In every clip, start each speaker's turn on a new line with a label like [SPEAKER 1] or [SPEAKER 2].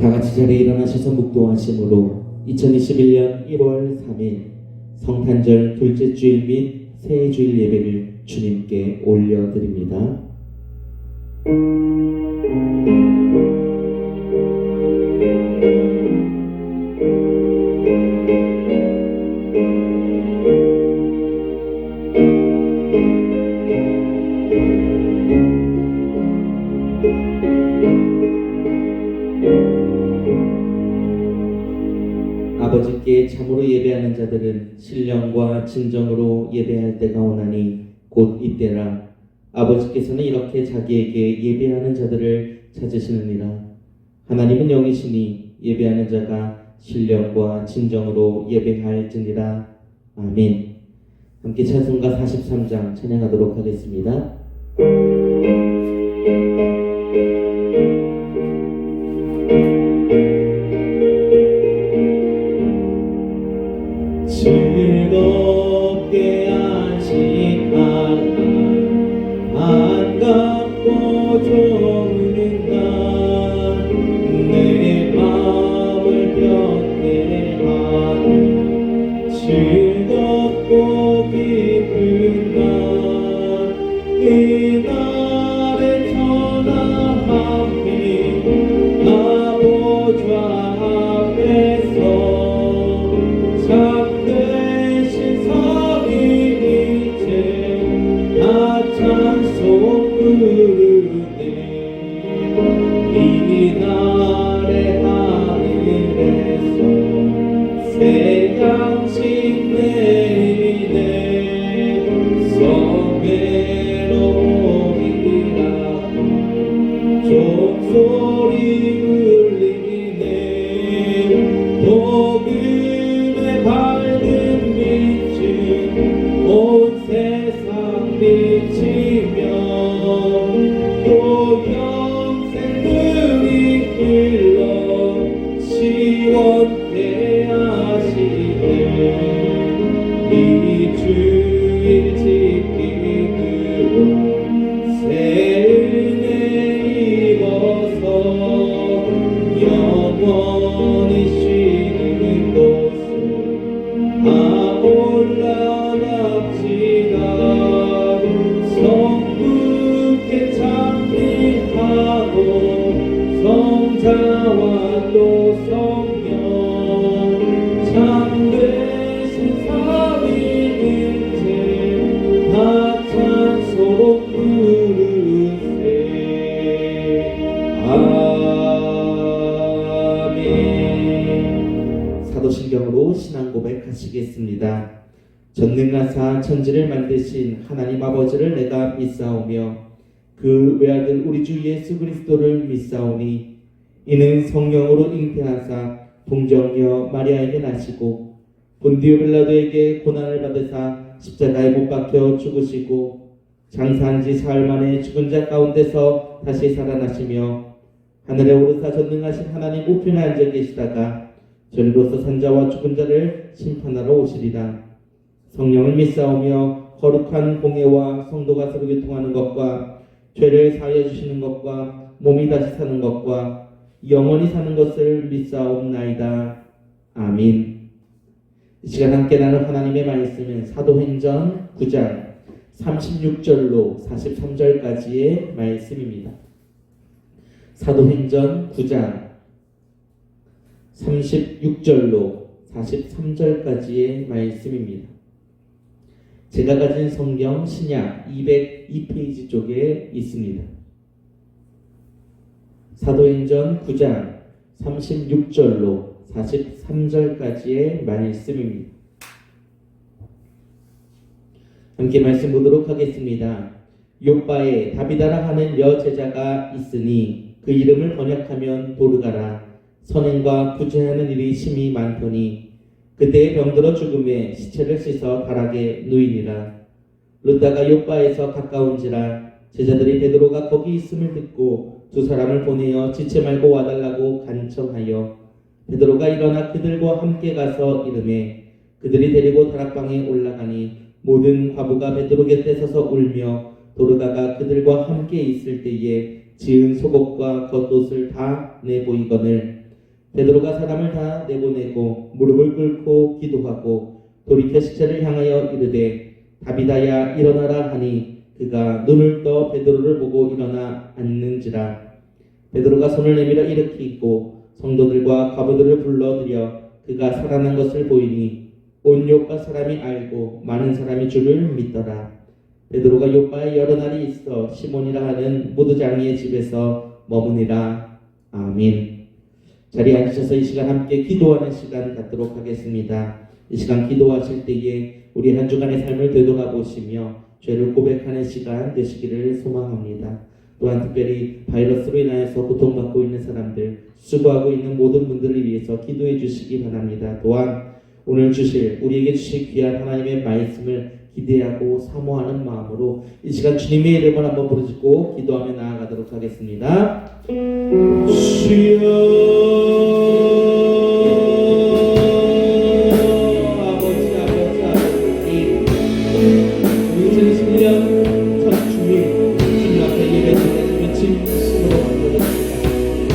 [SPEAKER 1] 다 같이 자리에 일어나셔서 묵도하심으로 2021년 1월 3일 성탄절 둘째 주일 및 새 주일 예배를 주님께 올려드립니다. 아버지께 참으로 예배하는 자들은 신령과 진정으로 예배할 때가 오나니 곧 이때라. 아버지께서는 이렇게 자기에게 예배하는 자들을 찾으시느니라. 하나님은 영이시니 예배하는 자가 신령과 진정으로 예배할지니라. 아멘. 함께 찬송가 43장 찬양하도록 하겠습니다. 즐겁게 안식하라. 반갑고 좋은 날 내 마음을 변케 하는 즐겁고 기쁜 날 그날에 전함함이 아버지 앞에서 참되신 성인이제 나 찬송 부르네. 이날의 하늘에서 새 양식 내리네. 성회로 모이라고 종소리 울리네. 복음의 밝은 빛은 온 세상 비치며 또 영생들이 길러 시원케 하시네. 사도신경으로 신앙 고백하시겠습니다. 전능하사 천지를 만드신 하나님 아버지를 내가 믿사오며 그 외아들 우리 주 예수 그리스도를 믿사오니 이는 성령으로 잉태하사 동정녀 마리아에게 나시고 본디오 빌라도에게 고난을 받으사 십자가에 못 박혀 죽으시고 장사한 지 사흘 만에 죽은 자 가운데서 다시 살아나시며 하늘에 오르사 전능하신 하나님 우편에 앉아 계시다가 전으로서 산자와 죽은 자를 심판하러 오시리라. 성령을 믿사오며 거룩한 공예와 성도가 서로 교통하는 것과 죄를 사하여 주시는 것과 몸이 다시 사는 것과 영원히 사는 것을 믿사옵나이다. 아멘. 이 시간 함께 나눌 하나님의 말씀은 사도행전 9장 36절로 43절까지의 말씀입니다. 사도행전 9장 36절로 43절까지의 말씀입니다. 제가 가진 성경 신약 202페이지 쪽에 있습니다. 사도행전 9장 36절로 43절까지의 말씀입니다. 함께 말씀 보도록 하겠습니다. 욥바에 다비다라 하는 여제자가 있으니 그 이름을 번역하면 도르가라. 선행과 구제하는 일이 심히 많더니 그때의 병들어 죽음에 시체를 씻어 다락에 누이니라. 루다가 욥바에서 가까운지라 제자들이 베드로가 거기 있음을 듣고 두 사람을 보내어 지체 말고 와달라고 간청하여 베드로가 일어나 그들과 함께 가서 이르매 그들이 데리고 다락방에 올라가니 모든 과부가 베드로 곁에 서서 울며 도르가가 그들과 함께 있을 때에 지은 속옷과 겉옷을 다 내보이거늘 베드로가 사람을 다 내보내고 무릎을 꿇고 기도하고 돌이켜 시체를 향하여 이르되 다비다야 일어나라 하니 그가 눈을 떠 베드로를 보고 일어나 앉는지라. 베드로가 손을 내밀어 일으키고 성도들과 과부들을 불러들여 그가 살아난 것을 보이니 온 욥바 사람이 알고 많은 사람이 주를 믿더라. 베드로가 욥바에 여러 날이 있어 시몬이라 하는 무두장이의 집에서 머무니라. 아멘. 자리에 앉으셔서 이 시간 함께 기도하는 시간 갖도록 하겠습니다. 이 시간 기도하실 때에 우리 한 주간의 삶을 되돌아보시며 죄를 고백하는 시간 되시기를 소망합니다. 또한 특별히 바이러스로 인하여서 고통받고 있는 사람들, 수고하고 있는 모든 분들을 위해서 기도해 주시기 바랍니다. 또한 오늘 우리에게 주실 귀한 하나님의 말씀을 기대하고 사모하는 마음으로 이 시간 주님의 이름을 한번 부르짖고 기도하며 나아가도록 하겠습니다. 주여 아버지 2021년 첫 주일 주님 앞에 예배드리는 진심으로 만들어드립니다.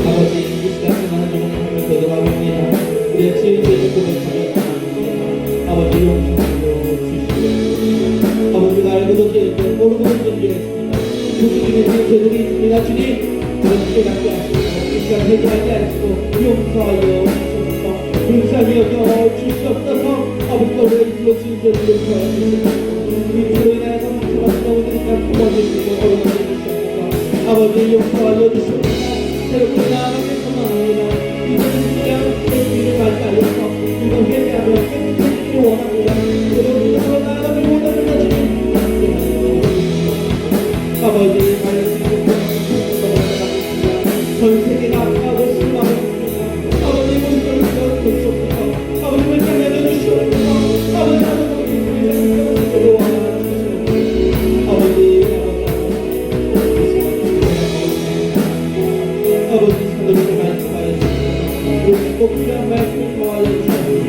[SPEAKER 1] 아버지 이 시간 동안 주님 함을 되돌아봅니다. 우리의 죄의 고백하기 바랍니다. 아버지 용서하여 주시옵소서. 아버지가 알고도 깨닫고 모르고도 존재했습니다. 주님의 죄들이 있습니다. 주님 그렇게 깨닫게 하시고 이 시간 회개하게 하시고 용서하여 주시옵소서. 불쌍히 여겨 주시옵소서. 아버지가 우리의 일로 진죄를 용서하여 주시옵소서. 이 죄로 인하여서 상처받은 영혼들이니까 도와주시고 어려워 주시옵소서. 아버지 용서하여 주시옵소서. 새롭게 나아가게 소망합니다. 이제는 그냥 깨끗이 가까이서 이거 회개하며 깨끗이 원합니다. 그리고 나아가길 원합니다. 주님 아버지 말씀으로 전 세계가 아파하고 실망하고 있습니다. 아버지 모든 것을 주시옵소서. 아버님을 향하여 주시옵소서. 아버지 하나님을 원하는 주시옵소서. 아버지 사도님의 말씀하여 주시옵소서. 우리 꼭 필요한 말씀을 더하여 주시옵소서.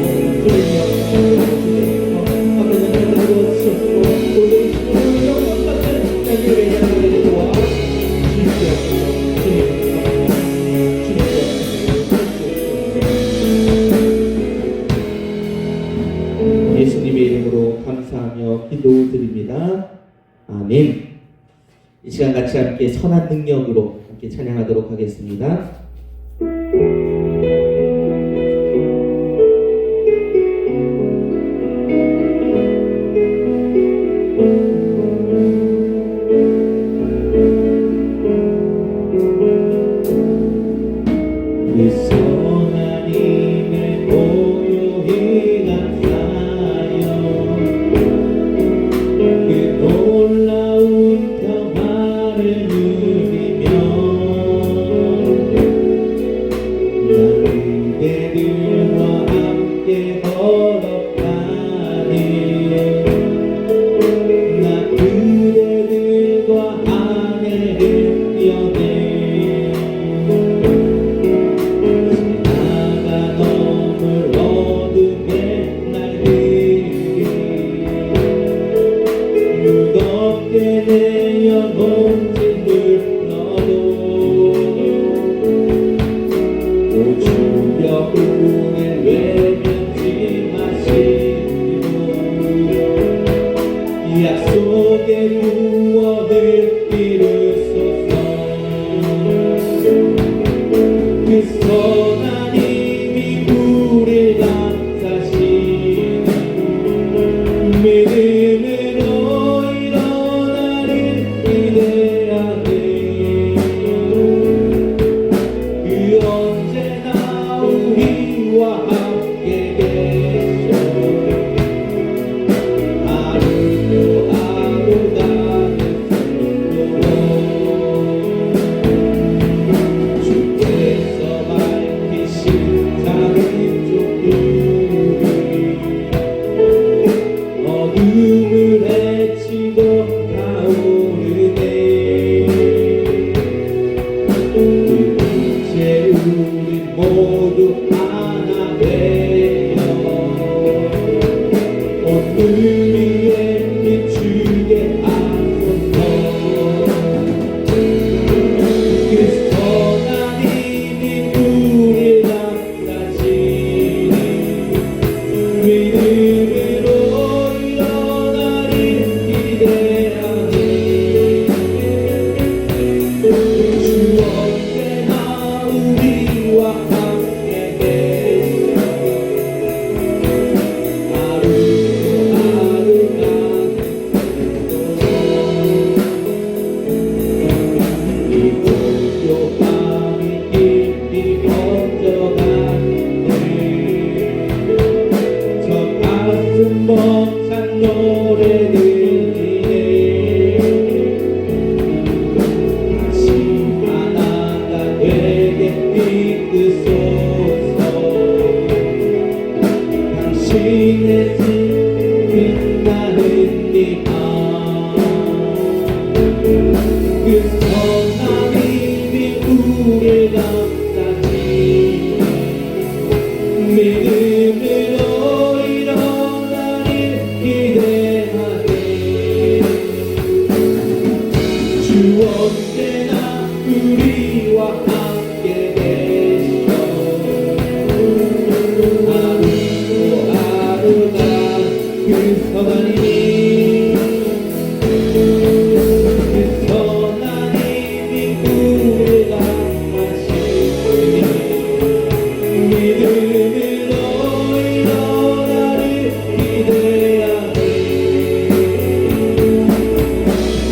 [SPEAKER 1] 주님이여 주시옵소서. 아버지는 믿어 주시옵소서. 오늘 시간을 영원 받는 자기의 예배를 도와 주시옵소서. 예수님의 이름으로 감사하며 기도드립니다. 아멘. 이 시간 같이 함께 선한 능력으로 함께 찬양하도록 하겠습니다. 그 선한 힘을 보여 벅찬 노래 들리네 당신 하나가 되게 이끄소서 당신의 뜻 나는 네가 그 선한 힘이 우리를 감싸지 믿음으로 일어나길 기대하네 주 언제나 우리와 함께 계셔 하루도 하루가 그 선한 힘이 그 선한 힘이 우리를 감싸시니 믿음으로 일어나를 기대하네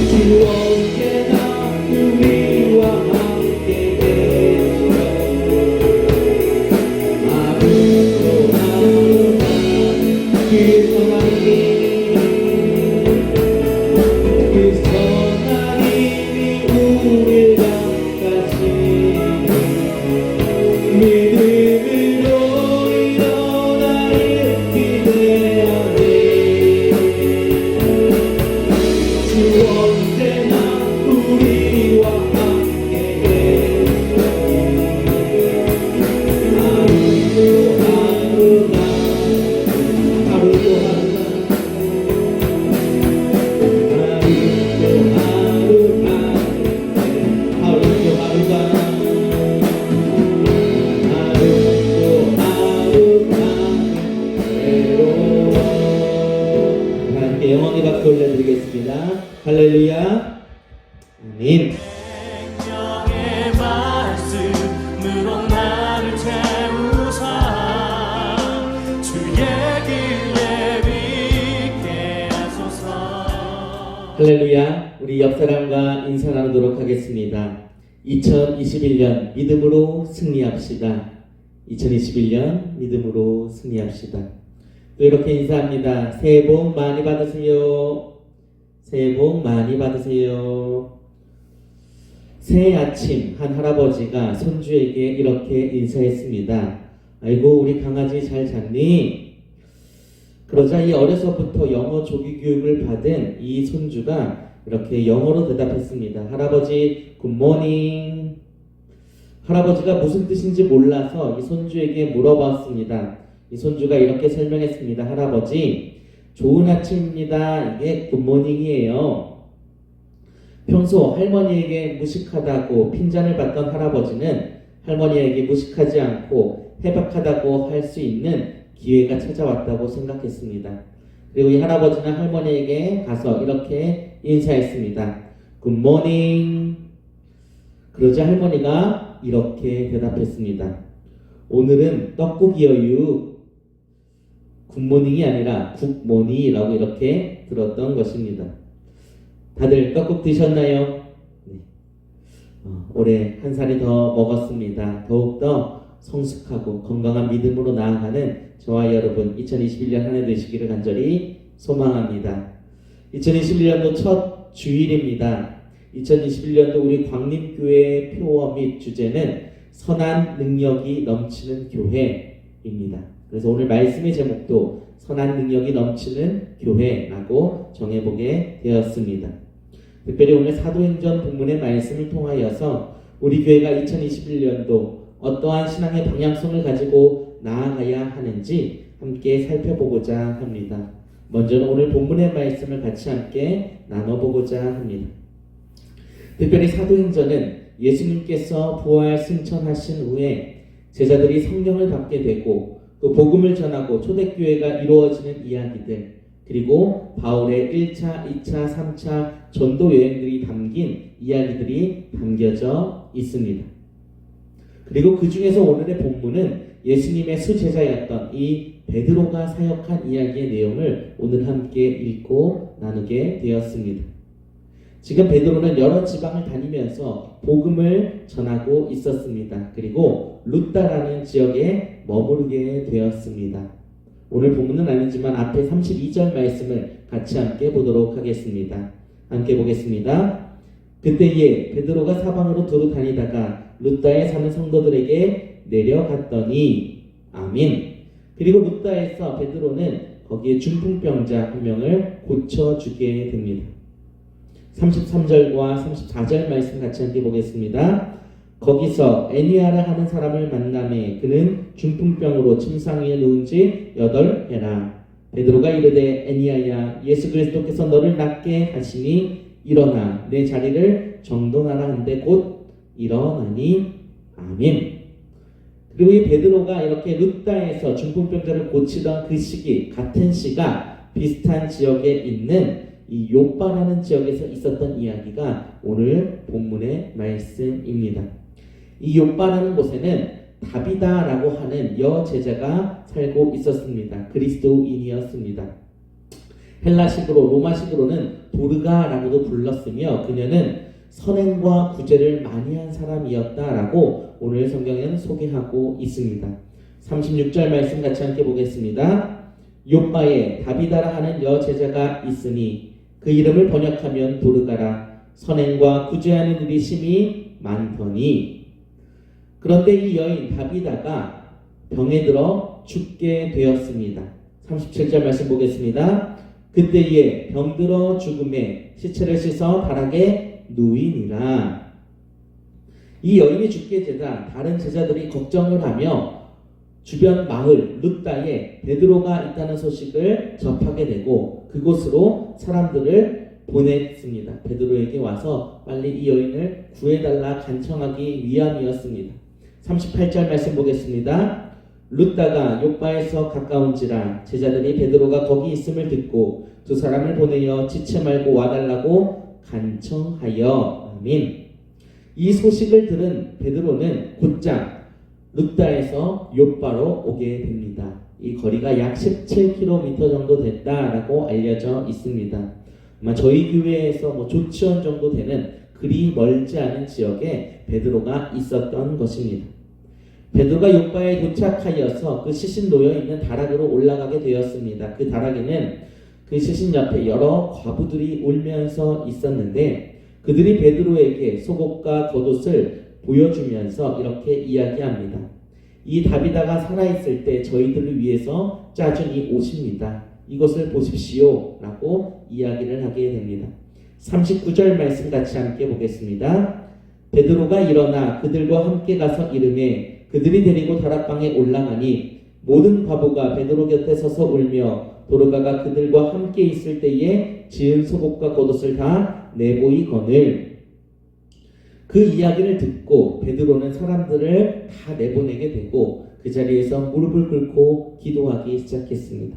[SPEAKER 1] 주 언제나 우리와 함께 계셔 하루도 하루가 그 선한 힘이 그 선한 힘이 우리를 감싸시니 믿음으로 일어나를 기대하네 주 언제나 우리와 함께 계셔 하루도 하루가 하루도 함께 영원히 박수 올려드리겠습니다. 할렐루야. 아멘.
[SPEAKER 2] 생명의 말씀으로 나를 채우사 주의 길에 비게 하소서.
[SPEAKER 1] 할렐루야. 우리 옆 사람과 인사 나누도록 하겠습니다. 2021년 믿음으로 승리합시다. 2021년 믿음으로 승리합시다. 또 이렇게 인사합니다. 새해 복 많이 받으세요. 새해 복 많이 받으세요. 새해 아침 한 할아버지가 손주에게 이렇게 인사했습니다. 아이고 우리 강아지 잘 잤니? 그러자 이 어려서부터 영어 조기 교육을 받은 이 손주가 이렇게 영어로 대답했습니다. 할아버지 굿모닝. 할아버지가 무슨 뜻인지 몰라서 이 손주에게 물어봤습니다. 이 손주가 이렇게 설명했습니다. 할아버지 좋은 아침입니다. 이게 굿모닝이에요. 평소 할머니에게 무식하다고 핀잔을 받던 할아버지는 할머니에게 무식하지 않고 해박하다고 할 수 있는 기회가 찾아왔다고 생각했습니다. 그리고 이 할아버지는 할머니에게 가서 이렇게 인사했습니다. 굿모닝. 그러자 할머니가 이렇게 대답했습니다. 오늘은 떡국이어유. 굿모닝이 아니라 굿모닝이라고 이렇게 들었던 것입니다. 다들 떡국 드셨나요? 네. 올해 한 살이 더 먹었습니다. 더욱더 성숙하고 건강한 믿음으로 나아가는 저와 여러분 2021년 한 해 되시기를 간절히 소망합니다. 2021년도 첫 주일입니다. 2021년도 우리 광림교회의 표어 및 주제는 선한 능력이 넘치는 교회입니다. 그래서 오늘 말씀의 제목도 선한 능력이 넘치는 교회라고 정해보게 되었습니다. 특별히 오늘 사도행전 본문의 말씀을 통하여서 우리 교회가 2021년도 어떠한 신앙의 방향성을 가지고 나아가야 하는지 함께 살펴보고자 합니다. 먼저는 오늘 본문의 말씀을 같이 함께 나눠보고자 합니다. 특별히 사도행전은 예수님께서 부활 승천하신 후에 제자들이 성령을 받게 되고 또 복음을 전하고 초대교회가 이루어지는 이야기들, 그리고 바울의 1차, 2차, 3차 전도 여행들이 담긴 이야기들이 담겨져 있습니다. 그리고 그 중에서 오늘의 본문은 예수님의 수제자였던 이 베드로가 사역한 이야기의 내용을 오늘 함께 읽고 나누게 되었습니다. 지금 베드로는 여러 지방을 다니면서 복음을 전하고 있었습니다. 그리고 루다라는 지역에 머무르게 되었습니다. 오늘 본문은 아니지만 앞에 32절 말씀을 같이 함께 보도록 하겠습니다. 함께 보겠습니다. 그때에 베드로가 사방으로 두루 다니다가 룻다에 사는 성도들에게 내려갔더니 아멘. 그리고 룻다에서 베드로는 거기에 중풍병자 한 명을 고쳐주게 됩니다. 33절과 34절 말씀 같이 함께 보겠습니다. 거기서 애니아라 하는 사람을 만나매 그는 중풍병으로 침상 위에 누운 지 8해라. 베드로가 이르되 애니아야 예수 그리스도께서 너를 낫게 하시니 일어나 내 자리를 정돈하라 한데 곧 일어나니 아멘. 그리고 이 베드로가 이렇게 룻다에서 중풍병자를 고치던 그 시기, 같은 시가 비슷한 지역에 있는 이 욥바라는 지역에서 있었던 이야기가 오늘 본문의 말씀입니다. 이 욥바라는 곳에는 다비다라고 하는 여제자가 살고 있었습니다. 그리스도인이었습니다. 헬라식으로 로마식으로는 도르가라고도 불렀으며 그녀는 선행과 구제를 많이 한 사람이었다라고 오늘 성경에는 소개하고 있습니다. 36절 말씀 같이 함께 보겠습니다. 욥바에 다비다라 하는 여제자가 있으니 그 이름을 번역하면 도르가라. 선행과 구제하는 일이 심히 많더니. 그런데 이 여인 다비다가 병에 들어 죽게 되었습니다. 37절 말씀 보겠습니다. 그때에 병들어 죽음에 시체를 씻어 바락에 누이니라. 이 여인이 죽게 되자 다른 제자들이 걱정을 하며 주변 마을 룻다에 베드로가 있다는 소식을 접하게 되고 그곳으로 사람들을 보냈습니다. 베드로에게 와서 빨리 이 여인을 구해달라 간청하기 위함이었습니다. 38절 말씀 보겠습니다. 룻다가 욥바에서 가까운지라 제자들이 베드로가 거기 있음을 듣고 두 사람을 보내어 지체 말고 와달라고 간청하여 아멘. 이 소식을 들은 베드로는 곧장 룻다에서 욥바로 오게 됩니다. 이 거리가 약 17km 정도 됐다라고 알려져 있습니다. 아마 저희 교회에서 조치원 정도 되는 그리 멀지 않은 지역에 베드로가 있었던 것입니다. 베드로가 욥바에 도착하여서 그 시신 놓여 있는 다락으로 올라가게 되었습니다. 그 다락에는 그 시신 옆에 여러 과부들이 울면서 있었는데 그들이 베드로에게 속옷과 겉옷을 보여주면서 이렇게 이야기합니다. 이 다비다가 살아있을 때 저희들을 위해서 짜준 이 옷입니다. 이것을 보십시오 라고 이야기를 하게 됩니다. 39절 말씀 같이 함께 보겠습니다. 베드로가 일어나 그들과 함께 가서 이르매 그들이 데리고 다락방에 올라가니 모든 과부가 베드로 곁에 서서 울며 도르가가 그들과 함께 있을 때에 지은 속옷과 겉옷을 다 내보이거늘. 그 이야기를 듣고 베드로는 사람들을 다 내보내게 되고 그 자리에서 무릎을 꿇고 기도하기 시작했습니다.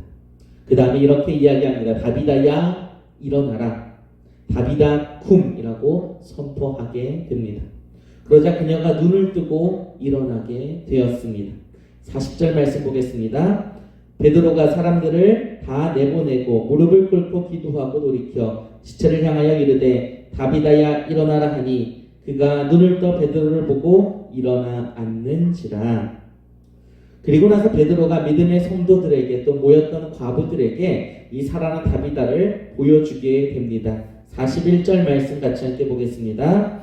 [SPEAKER 1] 그 다음에 이렇게 이야기합니다. 다비다야 일어나라. 다비다 쿰이라고 선포하게 됩니다. 그러자 그녀가 눈을 뜨고 일어나게 되었습니다. 40절 말씀 보겠습니다. 베드로가 사람들을 다 내보내고 무릎을 꿇고 기도하고 돌이켜 시체를 향하여 이르되 다비다야 일어나라 하니 그가 눈을 떠 베드로를 보고 일어나 앉는지라. 그리고 나서 베드로가 믿음의 성도들에게 또 모였던 과부들에게 이 살아난 다비다를 보여주게 됩니다. 41절 말씀 같이 함께 보겠습니다.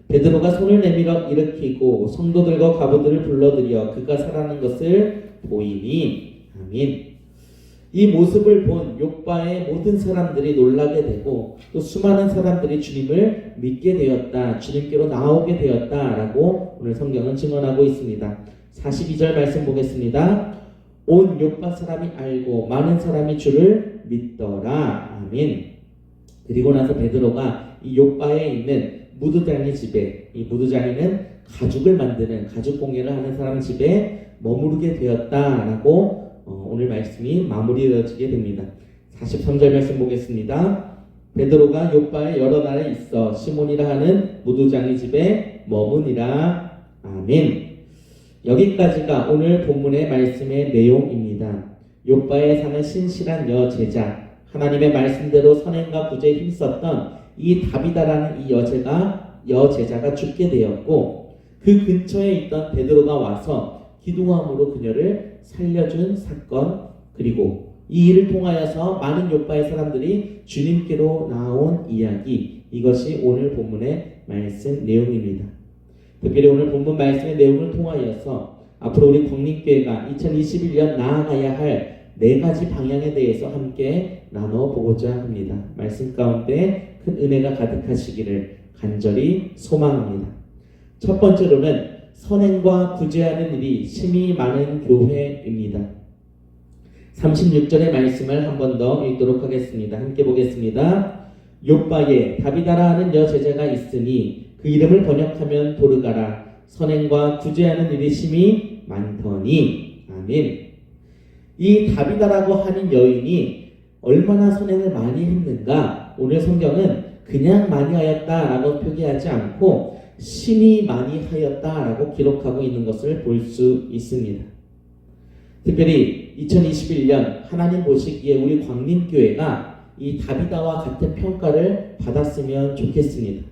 [SPEAKER 1] 베드로가 손을 내밀어 일으키고 성도들과 과부들을 불러들여 그가 살아난 것을 보이니 아멘. 이 모습을 본 욥바의 모든 사람들이 놀라게 되고 또 수많은 사람들이 주님을 믿게 되었다, 주님께로 나오게 되었다라고 오늘 성경은 증언하고 있습니다. 42절 말씀 보겠습니다. 온 욥바 사람이 알고 많은 사람이 주를 믿더라. 아멘. 그리고 나서 베드로가 이 욥바에 있는 무두장의 집에, 이 무두장이는 가죽을 만드는 가죽 공예를 하는 사람 집에 머무르게 되었다라고 오늘 말씀이 마무리되어지게 됩니다. 43절 말씀 보겠습니다. 베드로가 욥바에 여러 날에 있어 시몬이라 하는 무두장의 집에 머무니라. 아멘. 여기까지가 오늘 본문의 말씀의 내용입니다. 욥바에 사는 신실한 여제자, 하나님의 말씀대로 선행과 구제에 힘썼던 이 다비다라는 이 여제자가 죽게 되었고 그 근처에 있던 베드로가 와서 기도함으로 그녀를 살려준 사건, 그리고 이 일을 통하여서 많은 욥바의 사람들이 주님께로 나온 이야기, 이것이 오늘 본문의 말씀 내용입니다. 특별히 오늘 본문 말씀의 내용을 통하여서 앞으로 우리 광림교회가 2021년 나아가야 할 4가지 방향에 대해서 함께 나눠보고자 합니다. 말씀 가운데 큰 은혜가 가득하시기를 간절히 소망합니다. 첫 번째로는 선행과 구제하는 일이 심히 많은 교회입니다. 36절의 말씀을 한 번 더 읽도록 하겠습니다. 함께 보겠습니다. 욥바에 다비다라 하는 여제자가 있으니 그 이름을 번역하면 도르가라. 선행과 구제하는 일이 심히 많더니. 아멘. 이 다비다라고 하는 여인이 얼마나 선행을 많이 했는가? 오늘 성경은 그냥 많이 하였다라고 표기하지 않고 심히 많이 하였다라고 기록하고 있는 것을 볼 수 있습니다. 특별히 2021년 하나님 보시기에 우리 광림교회가 이 다비다와 같은 평가를 받았으면 좋겠습니다.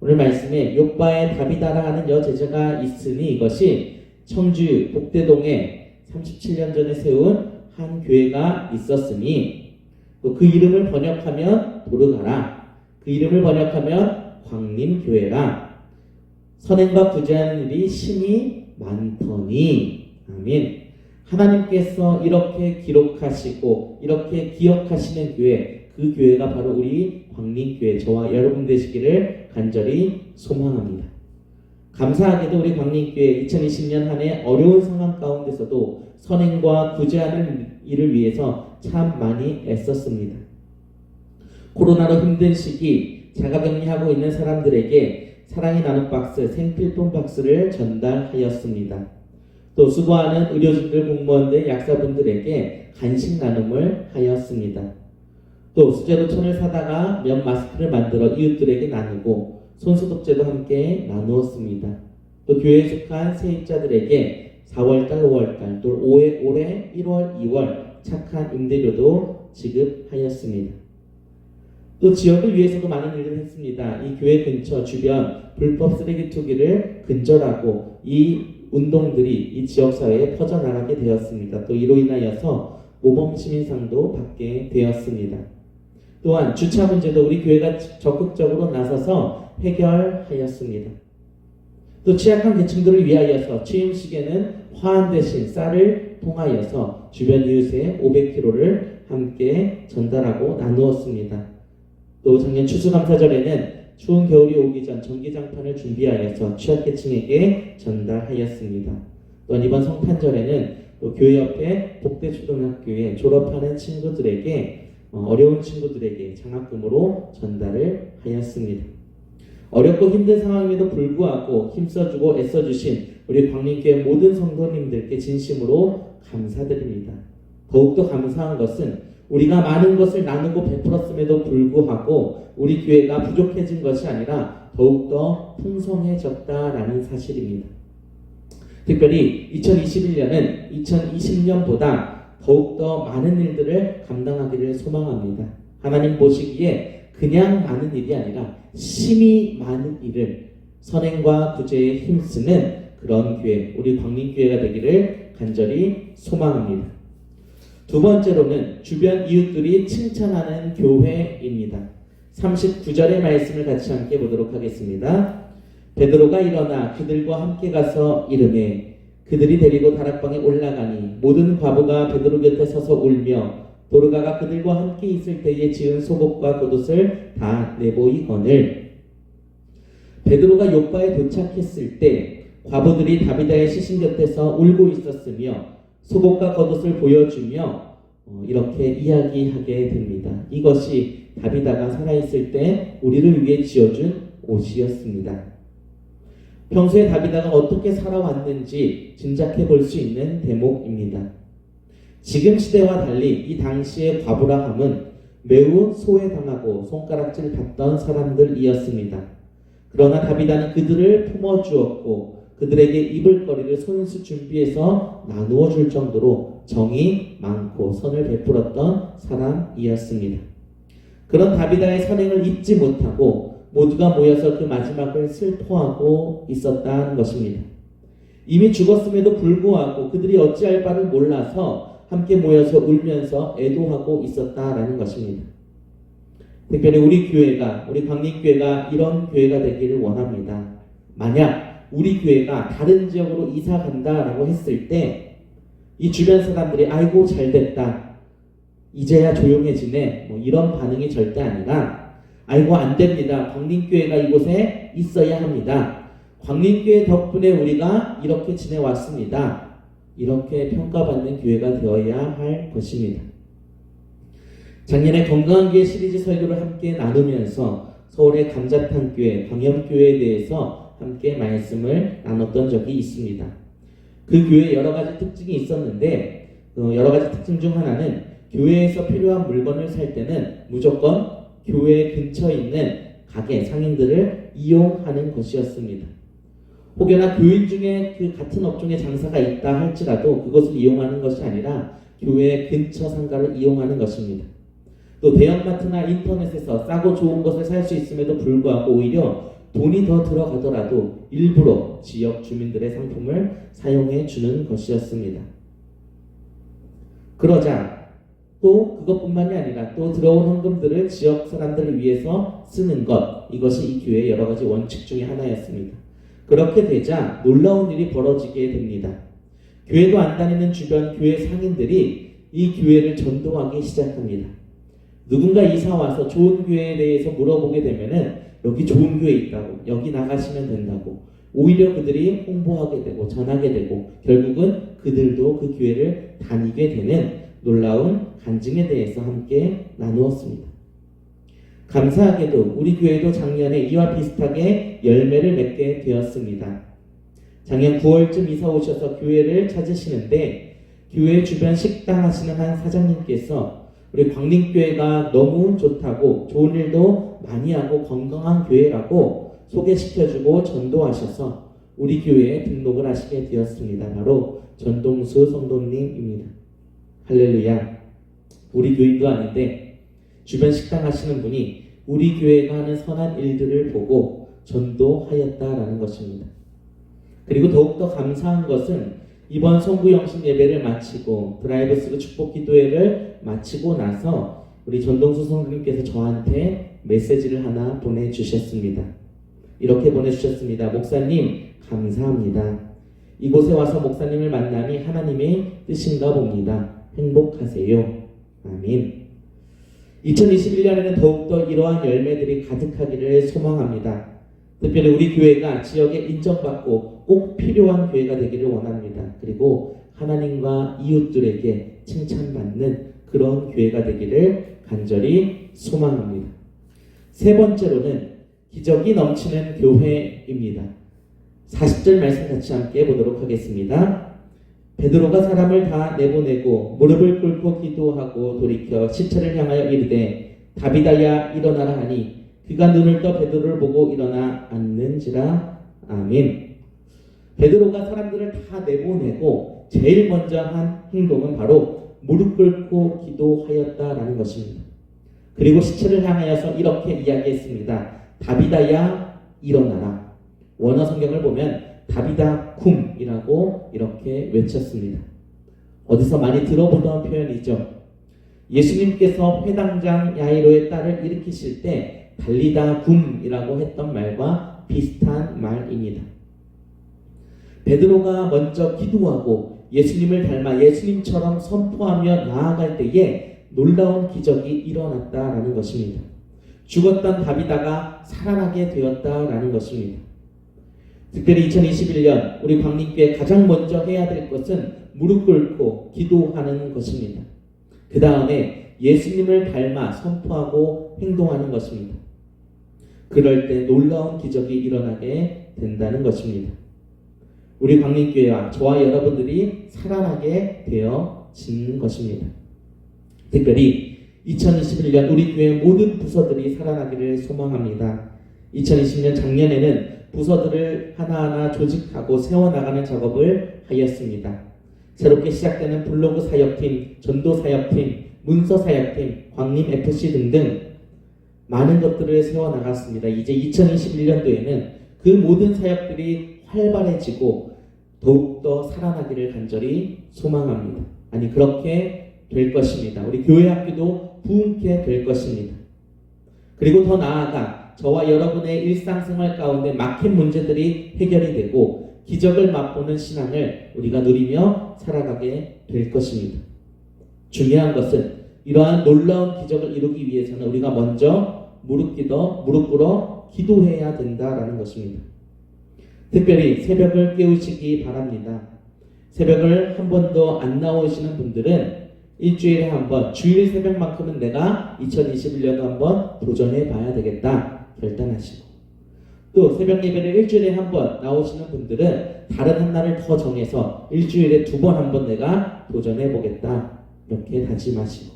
[SPEAKER 1] 오늘 말씀에 욥바에 다비다라 하는 여제자가 있으니, 이것이 청주 복대동에 37년 전에 세운 한 교회가 있었으니, 또 그 이름을 번역하면 도르가라, 그 이름을 번역하면 광림교회라. 선행과 구제하는 일이 심히 많더니. 아멘. 하나님께서 이렇게 기록하시고 이렇게 기억하시는 교회, 그 교회가 바로 우리 광림교회, 저와 여러분 되시기를 간절히 소망합니다. 감사하게도 우리 광림교회 2020년 한 해 어려운 상황 가운데서도 선행과 구제하는 일을 위해서 참 많이 애썼습니다. 코로나로 힘든 시기 자가격리하고 있는 사람들에게 사랑의 나눔 박스, 생필품 박스를 전달하였습니다. 또 수고하는 의료진들, 공무원들, 약사분들에게 간식 나눔을 하였습니다. 또 수제로 천을 사다가 면 마스크를 만들어 이웃들에게 나누고 손소독제도 함께 나누었습니다. 또 교회에 속한 세입자들에게 4월달, 5월달, 또 올해 1월, 2월 착한 임대료도 지급하였습니다. 또 지역을 위해서도 많은 일을 했습니다. 이 교회 근처 주변 불법 쓰레기 투기를 근절하고 이 운동들이 이 지역사회에 퍼져나가게 되었습니다. 또 이로 인하여서 모범시민상도 받게 되었습니다. 또한 주차 문제도 우리 교회가 적극적으로 나서서 해결하였습니다. 또 취약한 계층들을 위하여서 취임식에는 화환 대신 쌀을 통하여서 주변 이웃에 500kg를 함께 전달하고 나누었습니다. 또 작년 추수감사절에는 추운 겨울이 오기 전 전기장판을 준비하여서 취약계층에게 전달하였습니다. 또한 이번 성탄절에는 또 교회 옆에 복대초등학교에 졸업하는 친구들에게 어려운 친구들에게 장학금으로 전달을 하였습니다. 어렵고 힘든 상황임에도 불구하고 힘써주고 애써주신 우리 광림교회 모든 성도님들께 진심으로 감사드립니다. 더욱더 감사한 것은 우리가 많은 것을 나누고 베풀었음에도 불구하고 우리 교회가 부족해진 것이 아니라 더욱더 풍성해졌다라는 사실입니다. 특별히 2021년은 2020년보다 더욱더 많은 일들을 감당하기를 소망합니다. 하나님 보시기에 그냥 많은 일이 아니라 심히 많은 일을 선행과 구제에 힘쓰는 그런 교회, 우리 광림교회가 되기를 간절히 소망합니다. 두 번째로는 주변 이웃들이 칭찬하는 교회입니다. 39절의 말씀을 같이 함께 보도록 하겠습니다. 베드로가 일어나 그들과 함께 가서 이르매 그들이 데리고 다락방에 올라가니 모든 과부가 베드로 곁에 서서 울며 도르가가 그들과 함께 있을 때에 지은 속옷과 겉옷을 다 내보이거늘. 베드로가 욥바에 도착했을 때 과부들이 다비다의 시신 곁에서 울고 있었으며 속옷과 겉옷을 보여주며 이렇게 이야기하게 됩니다. 이것이 다비다가 살아있을 때 우리를 위해 지어준 옷이었습니다. 평소에 다비다가 어떻게 살아왔는지 짐작해 볼 수 있는 대목입니다. 지금 시대와 달리 이 당시의 과부라 함은 매우 소외당하고 손가락질 받던 사람들이었습니다. 그러나 다비다는 그들을 품어주었고 그들에게 입을 거리를 손수 준비해서 나누어 줄 정도로 정이 많고 선을 베풀었던 사람이었습니다. 그런 다비다의 선행을 잊지 못하고 모두가 모여서 그 마지막을 슬퍼하고 있었다는 것입니다. 이미 죽었음에도 불구하고 그들이 어찌할 바를 몰라서 함께 모여서 울면서 애도하고 있었다라는 것입니다. 특별히 우리 교회가, 우리 광림교회가 이런 교회가 되기를 원합니다. 만약 우리 교회가 다른 지역으로 이사 간다라고 했을 때 이 주변 사람들이 아이고 잘됐다, 이제야 조용해지네, 뭐 이런 반응이 절대 아니라 아이고 안됩니다, 광림교회가 이곳에 있어야 합니다, 광림교회 덕분에 우리가 이렇게 지내왔습니다, 이렇게 평가받는 교회가 되어야 할 것입니다. 작년에 건강한 교회 시리즈 설교를 함께 나누면서 서울의 감자탕교회, 광염교회에 대해서 함께 말씀을 나눴던 적이 있습니다. 그 교회에 여러 가지 특징이 있었는데 여러 가지 특징 중 하나는 교회에서 필요한 물건을 살 때는 무조건 교회 근처에 있는 가게, 상인들을 이용하는 것이었습니다. 혹여나 교인 중에 그 같은 업종의 장사가 있다 할지라도 그것을 이용하는 것이 아니라 교회 근처 상가를 이용하는 것입니다. 또 대형마트나 인터넷에서 싸고 좋은 것을 살 수 있음에도 불구하고 오히려 돈이 더 들어가더라도 일부러 지역 주민들의 상품을 사용해 주는 것이었습니다. 그러자 또 그것뿐만이 아니라 또 들어온 헌금들을 지역 사람들을 위해서 쓰는 것, 이것이 이 교회의 여러 가지 원칙 중에 하나였습니다. 그렇게 되자 놀라운 일이 벌어지게 됩니다. 교회도 안 다니는 주변 교회 상인들이 이 교회를 전도하기 시작합니다. 누군가 이사 와서 좋은 교회에 대해서 물어보게 되면은 여기 좋은 교회 있다고, 여기 나가시면 된다고 오히려 그들이 홍보하게 되고 전하게 되고 결국은 그들도 그 교회를 다니게 되는 놀라운 간증에 대해서 함께 나누었습니다. 감사하게도 우리 교회도 작년에 이와 비슷하게 열매를 맺게 되었습니다. 작년 9월쯤 이사 오셔서 교회를 찾으시는데 교회 주변 식당 하시는 한 사장님께서 우리 광림교회가 너무 좋다고, 좋은 일도 많이 하고 건강한 교회라고 소개시켜주고 전도하셔서 우리 교회에 등록을 하시게 되었습니다. 바로 전동수 성도님입니다. 할렐루야. 우리 교인도 아닌데 주변 식당 하시는 분이 우리 교회가 하는 선한 일들을 보고 전도하였다라는 것입니다. 그리고 더욱더 감사한 것은 이번 송구영신 예배를 마치고 드라이브스루 축복기도회를 마치고 나서 우리 전동수 성도님께서 저한테 메시지를 하나 보내주셨습니다. 이렇게 보내주셨습니다. 목사님 감사합니다. 이곳에 와서 목사님을 만남이 하나님의 뜻인가 봅니다. 행복하세요. 아멘. 2021년에는 더욱더 이러한 열매들이 가득하기를 소망합니다. 특별히 우리 교회가 지역에 인정받고 꼭 필요한 교회가 되기를 원합니다. 그리고 하나님과 이웃들에게 칭찬받는 그런 교회가 되기를 간절히 소망합니다. 세 번째로는 기적이 넘치는 교회입니다. 40절 말씀 같이 함께 보도록 하겠습니다. 베드로가 사람을 다 내보내고 무릎을 꿇고 기도하고 돌이켜 시체를 향하여 이르되 다비다야 일어나라 하니 그가 눈을 떠 베드로를 보고 일어나 앉는지라. 아멘. 베드로가 사람들을 다 내보내고 제일 먼저 한 행동은 바로 무릎 꿇고 기도하였다라는 것입니다. 그리고 시체를 향하여서 이렇게 이야기했습니다. 다비다야 일어나라. 원어 성경을 보면 다비다 쿰이라고 이렇게 외쳤습니다. 어디서 많이 들어보던 표현이죠. 예수님께서 회당장 야이로의 딸을 일으키실 때 달리다 쿰이라고 했던 말과 비슷한 말입니다. 베드로가 먼저 기도하고 예수님을 닮아 예수님처럼 선포하며 나아갈 때에 놀라운 기적이 일어났다라는 것입니다. 죽었던 다비다가 살아나게 되었다라는 것입니다. 특별히 2021년 우리 광림교회 가장 먼저 해야 될 것은 무릎 꿇고 기도하는 것입니다. 그 다음에 예수님을 닮아 선포하고 행동하는 것입니다. 그럴 때 놀라운 기적이 일어나게 된다는 것입니다. 우리 광림교회와 저와 여러분들이 살아나게 되어지는 것입니다. 특별히 2021년 우리 교회 모든 부서들이 살아나기를 소망합니다. 2020년 작년에는 부서들을 하나하나 조직하고 세워나가는 작업을 하였습니다. 새롭게 시작되는 블로그 사역팀, 전도 사역팀, 문서 사역팀, 광림FC 등등 많은 것들을 세워나갔습니다. 이제 2021년도에는 그 모든 사역들이 활발해지고 더욱더 살아나기를 간절히 소망합니다. 아니 그렇게 될 것입니다. 우리 교회 학교도 부흥케 될 것입니다. 그리고 더 나아가 저와 여러분의 일상생활 가운데 막힌 문제들이 해결이 되고 기적을 맛보는 신앙을 우리가 누리며 살아가게 될 것입니다. 중요한 것은 이러한 놀라운 기적을 이루기 위해서는 우리가 먼저 무릎 꿇어 기도해야 된다라는 것입니다. 특별히 새벽을 깨우시기 바랍니다. 새벽을 한 번도 안 나오시는 분들은 일주일에 한 번, 주일 새벽만큼은 내가 2021년도 한번 도전해 봐야 되겠다 결단하시고, 또 새벽 예배를 일주일에 한 번 나오시는 분들은 다른 한 날을 더 정해서 일주일에 2번 한번 내가 도전해 보겠다 이렇게 다짐하시고,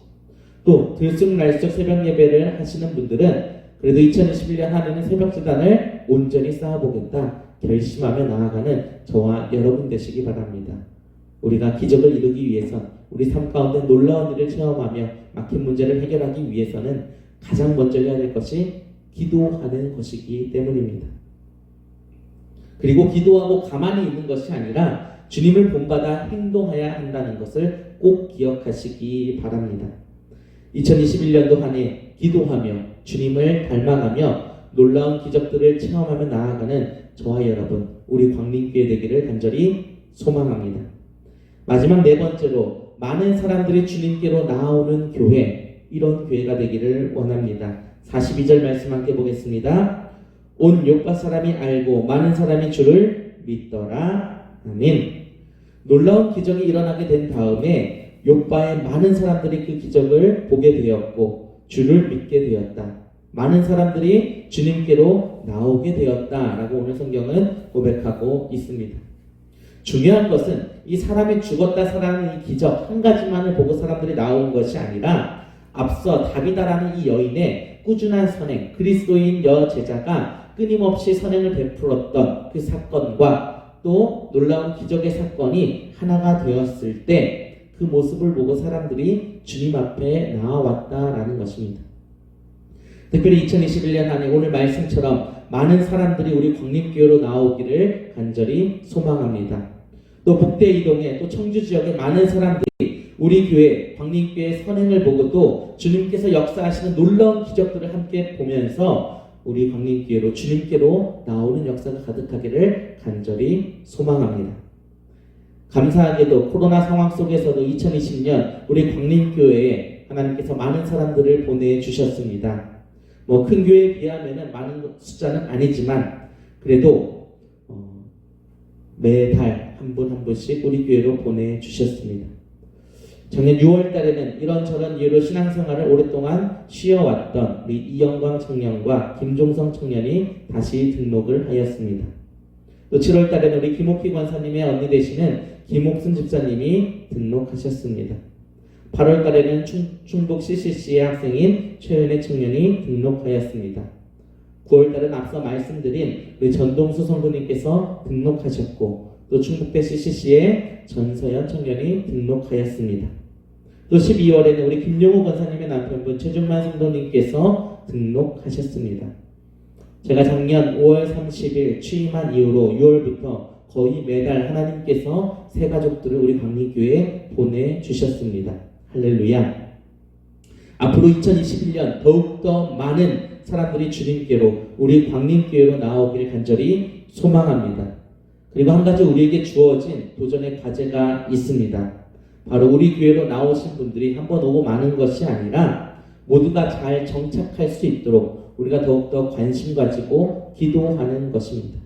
[SPEAKER 1] 또 들쑥날쑥 새벽 예배를 하시는 분들은 그래도 2021년 한 해는 새벽 기단을 온전히 쌓아보겠다 결심하며 나아가는 저와 여러분 되시기 바랍니다. 우리가 기적을 이루기 위해선 우리 삶 가운데 놀라운 일을 체험하며 막힌 문제를 해결하기 위해서는 가장 먼저 해야 될 것이 기도하는 것이기 때문입니다. 그리고 기도하고 가만히 있는 것이 아니라 주님을 본받아 행동해야 한다는 것을 꼭 기억하시기 바랍니다. 2021년도 한 해 기도하며 주님을 닮아가며 놀라운 기적들을 체험하며 나아가는 저와 여러분, 우리 광림교회 되기를 간절히 소망합니다. 마지막 네 번째로, 많은 사람들이 주님께로 나오는 교회, 이런 교회가 되기를 원합니다. 42절 말씀 함께 보겠습니다. 온 요파 사람이 알고 많은 사람이 주를 믿더라. 아멘. 놀라운 기적이 일어나게 된 다음에 요파의 많은 사람들이 그 기적을 보게 되었고 주를 믿게 되었다. 많은 사람들이 주님께로 나오게 되었다라고 오늘 성경은 고백하고 있습니다. 중요한 것은 이 사람이 죽었다 살아나는 이 기적 한 가지만을 보고 사람들이 나온 것이 아니라 앞서 다비다라는 이 여인의 꾸준한 선행, 그리스도인 여제자가 끊임없이 선행을 베풀었던 그 사건과 또 놀라운 기적의 사건이 하나가 되었을 때 그 모습을 보고 사람들이 주님 앞에 나와왔다라는 것입니다. 특별히 2021년 한 해 오늘 말씀처럼 많은 사람들이 우리 광림교회로 나오기를 간절히 소망합니다. 또 북대 이동에 또 청주 지역에 많은 사람들이 우리 교회 광림교회의 선행을 보고 또 주님께서 역사하시는 놀라운 기적들을 함께 보면서 우리 광림교회로 주님께로 나오는 역사가 가득하기를 간절히 소망합니다. 감사하게도 코로나 상황 속에서도 2020년 우리 광림교회에 하나님께서 많은 사람들을 보내주셨습니다. 큰 교회에 비하면 많은 숫자는 아니지만 그래도 매달 한 분 한 분씩 우리 교회로 보내주셨습니다. 작년 6월 달에는 이런저런 이유로 신앙생활을 오랫동안 쉬어왔던 우리 이영광 청년과 김종성 청년이 다시 등록을 하였습니다. 또 7월 달에는 우리 김옥희 권사님의 언니 되시는 김옥순 집사님이 등록하셨습니다. 8월 달에는 충북 CCC의 학생인 최은혜 청년이 등록하였습니다. 9월 달은 앞서 말씀드린 우리 전동수 성도님께서 등록하셨고 또 충북대 CCC의 전서연 청년이 등록하였습니다. 또 12월에는 우리 김용우 권사님의 남편분 최준만 성도님께서 등록하셨습니다. 제가 작년 5월 30일 취임한 이후로 6월부터 거의 매달 하나님께서 새 가족들을 우리 광림교회에 보내주셨습니다. 할렐루야. 앞으로 2021년 더욱더 많은 사람들이 주님께로 우리 광림교회로 나오기를 간절히 소망합니다. 그리고 한 가지 우리에게 주어진 도전의 과제가 있습니다. 바로 우리 교회로 나오신 분들이 한 번 오고 마는 것이 아니라 모두가 잘 정착할 수 있도록 우리가 더욱더 관심 가지고 기도하는 것입니다.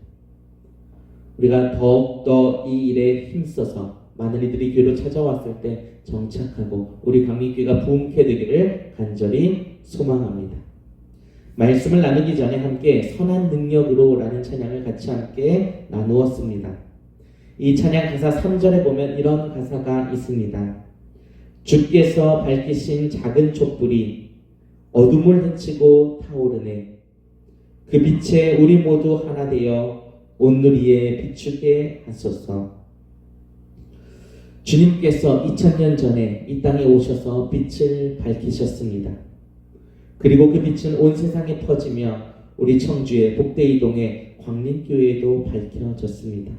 [SPEAKER 1] 우리가 더욱더 이 일에 힘써서 많은 이들이 교회로 찾아왔을 때 정착하고 우리 광림교회가 부흥케 되기를 간절히 소망합니다. 말씀을 나누기 전에 함께 선한 능력으로 라는 찬양을 같이 함께 나누었습니다. 이 찬양 가사 3절에 보면 이런 가사가 있습니다. 주께서 밝히신 작은 촛불이 어둠을 헤치고 타오르네. 그 빛에 우리 모두 하나 되어 온누리에 비추게 하소서. 주님께서 2000년 전에 이 땅에 오셔서 빛을 밝히셨습니다. 그리고 그 빛은 온 세상에 퍼지며 우리 청주의 복대이동의 광림교회에도 밝혀졌습니다.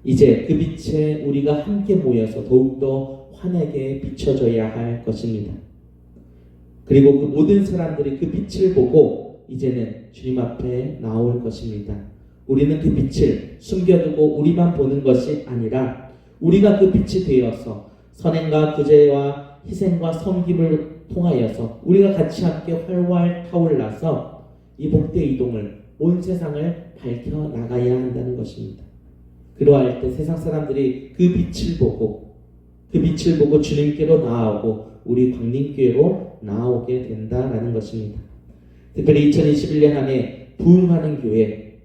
[SPEAKER 1] 이제 그 빛에 우리가 함께 모여서 더욱더 환하게 비춰져야 할 것입니다. 그리고 그 모든 사람들이 그 빛을 보고 이제는 주님 앞에 나올 것입니다. 우리는 그 빛을 숨겨두고 우리만 보는 것이 아니라 우리가 그 빛이 되어서 선행과 구제와 희생과 섬김을 통하여서 우리가 같이 함께 활활 타올라서 이 복대 이동을 온 세상을 밝혀 나가야 한다는 것입니다. 그러할 때 세상 사람들이 그 빛을 보고 주님께로 나아오고 우리 광림교회로 나아오게 된다라는 것입니다. 특별히 2021년 안에 부흥하는 교회,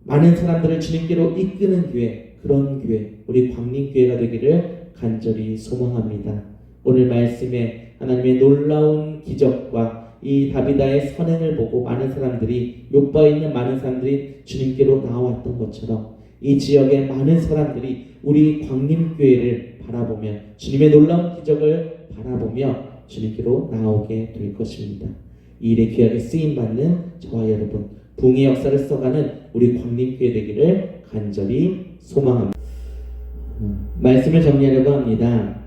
[SPEAKER 1] 많은 사람들을 주님께로 이끄는 교회, 그런 교회, 우리 광림교회가 되기를 간절히 소망합니다. 오늘 말씀에 하나님의 놀라운 기적과 이 다비다의 선행을 보고 많은 사람들이, 욕바에 있는 많은 사람들이 주님께로 나왔던 것처럼 이 지역의 많은 사람들이 우리 광림교회를 바라보며 주님의 놀라운 기적을 바라보며 주님께로 나오게 될 것입니다. 이 일에 귀하게 쓰임받는 저와 여러분, 부흥의 역사를 써가는 우리 광림교회 되기를 간절히 소망합니다. 말씀을 정리하려고 합니다.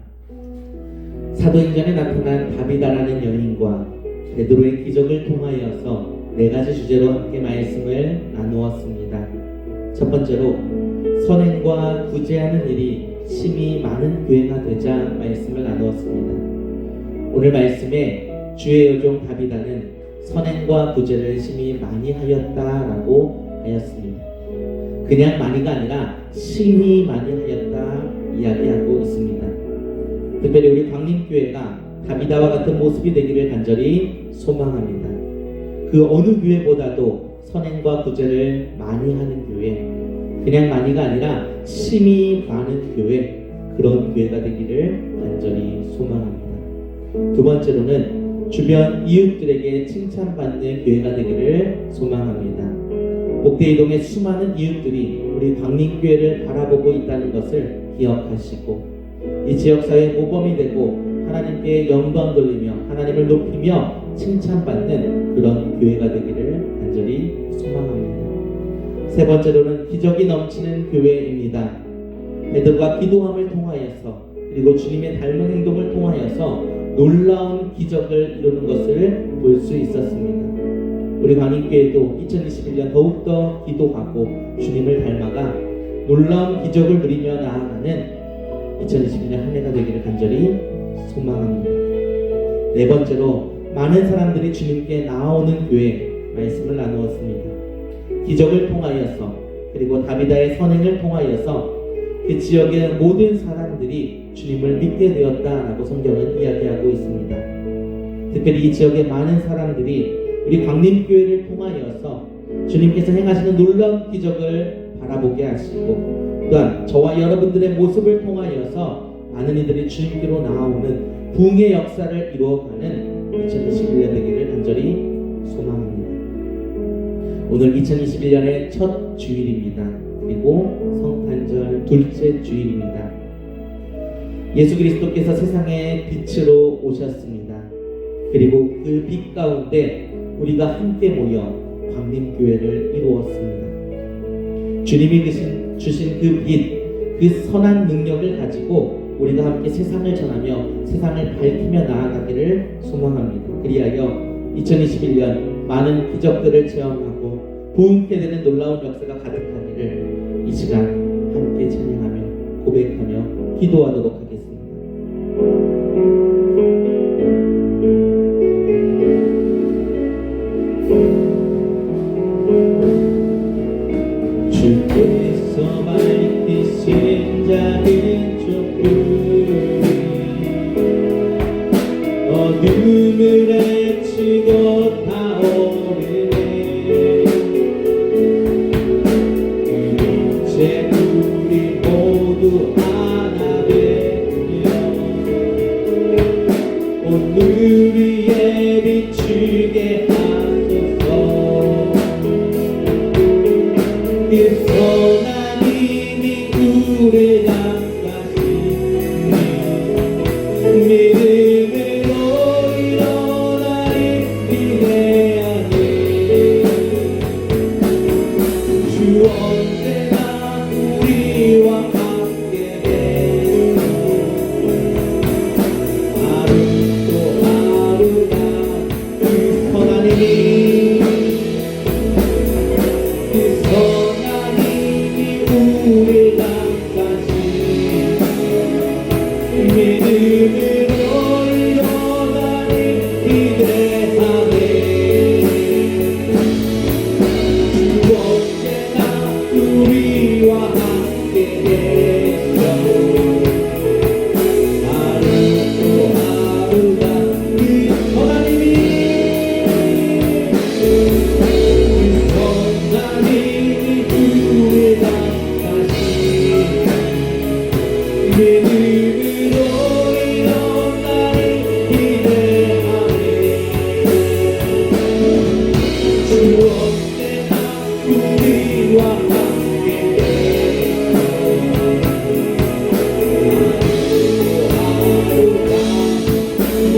[SPEAKER 1] 사도행전에 나타난 다비다라는 여인과 베드로의 기적을 통하여서 네 가지 주제로 함께 말씀을 나누었습니다. 첫 번째로 선행과 구제하는 일이 심히 많은 교회가 되자 말씀을 나누었습니다. 오늘 말씀에 주의 여종 다비다는 선행과 구제를 심히 많이 하였다라고 하였습니다. 그냥 많이가 아니라 심히 많이 하였다 이야기하고 있습니다. 특별히 우리 광림교회가 다비다와 같은 모습이 되기를 간절히 소망합니다. 그 어느 교회보다도 선행과 구제를 많이 하는 교회, 그냥 많이가 아니라 심히 많은 교회, 그런 교회가 되기를 간절히 소망합니다. 두 번째로는 주변 이웃들에게 칭찬받는 교회가 되기를 소망합니다. 복대이동의 수많은 이웃들이 우리 광림교회를 바라보고 있다는 것을 기억하시고 이 지역사회의 모범이 되고 하나님께 영광 돌리며 하나님을 높이며 칭찬받는 그런 교회가 되기를 간절히 소망합니다. 세 번째로는 기적이 넘치는 교회입니다. 베드로가 기도함을 통하여서 그리고 주님의 닮은 행동을 통하여서 놀라운 기적을 이루는 것을 볼 수 있었습니다. 우리 광림교회도 2021년 더욱더 기도하고 주님을 닮아가 놀라운 기적을 누리며 나아가는 2021년 한 해가 되기를 간절히 소망합니다. 네 번째로 많은 사람들이 주님께 나아오는 교회 말씀을 나누었습니다. 기적을 통하여서 그리고 다비다의 선행을 통하여서 그 지역의 모든 사람들이 주님을 믿게 되었다라고 성경은 이야기하고 있습니다. 특별히 이 지역의 많은 사람들이 우리 광림교회를 통하여서 주님께서 행하시는 놀라운 기적을 바라보게 하시고 또한 저와 여러분들의 모습을 통하여서 많은 이들이 주님께로 나오는 부흥의 역사를 이루어가는 2021년 되기를 간절히 소망합니다. 오늘 2021년의 첫 주일입니다. 그리고 성탄절 둘째 주일입니다. 예수 그리스도께서 세상의 빛으로 오셨습니다. 그리고 그 빛 가운데 우리가 함께 모여 광림교회를 이루었습니다. 주님이 주신 그 빛, 그 선한 능력을 가지고 우리가 함께 세상을 전하며 세상을 밝히며 나아가기를 소망합니다. 그리하여 2021년 많은 기적들을 체험하고 부흥케 되는 놀라운 역사가 가득하기를 이 시간 함께 찬양하며 고백하며 기도하도록 하겠습니다. 주께서 밝히신 작은 촛불 어둠을 헤치고 타오르네 그 빛에 우리 모두 하나 되며 오늘 위에 비추게 하소서 그 선한 힘이 우리 감싸시니 믿음으로 일어나리 기대하니 주 언제나 우리와 함께 되시고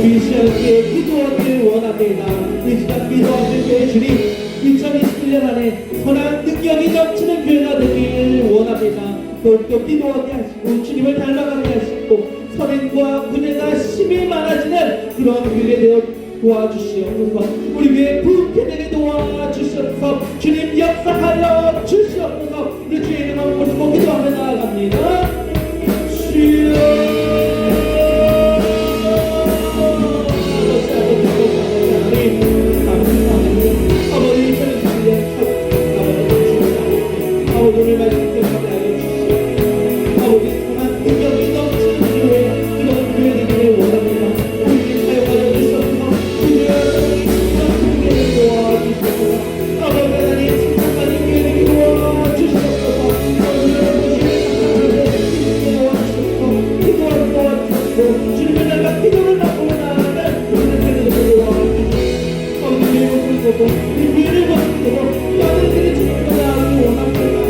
[SPEAKER 1] 우리 시험에 기도하기를 원합니다. 이 시간 기도하는 교회 주님 2021년 안에 선한 능력이 넘치는 교회가 되기를 원합니다. 더욱더 기도하게 하시고 주님을 닮아가게 하시고 선행과 구제가 심히 많아지는 그런 교회 되어 도와주시옵소서. 우리 교회 부흥케 되게 도와주시옵소서. 주님 역사하여 주시옵소서. 우리 주의 이름으로 모시고 기도하며 나아갑니다. 주여 오늘 말씀 기억하게 하여 주시옵소서. 아버지 선한 능력이 넘치는 교회 그런 교회 되기를 원합니다. 우리 사용하여 주시옵소서. 주여 교회를 도와주시옵소서. 아버지 하나님 착한 교회 되기를 도와주시옵소서. 기도를 도와주시옵소서. 주님의 날과 기도를 받고 나아가는 우리의 교회를 도와주시옵소서. 아버지 교회를 보고 이 교회를 보시고 여러분들이 주님과 나아가기 원합니다.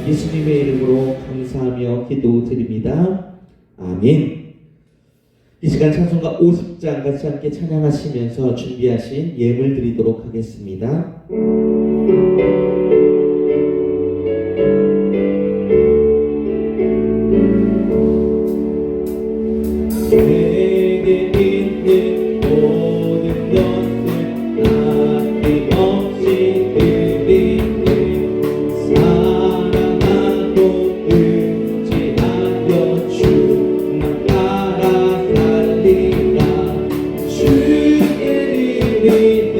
[SPEAKER 1] 예수님의 이름으로 감사하며 기도드립니다. 아멘. 이 시간 찬송가 50장 같이 함께 찬양하시면서 준비하신 예물 드리도록 하겠습니다. 내게 있는 모든 것들 아낌없이 드리네. 사랑하고 의지하여 주만 따라 살리라. 주께 드리네.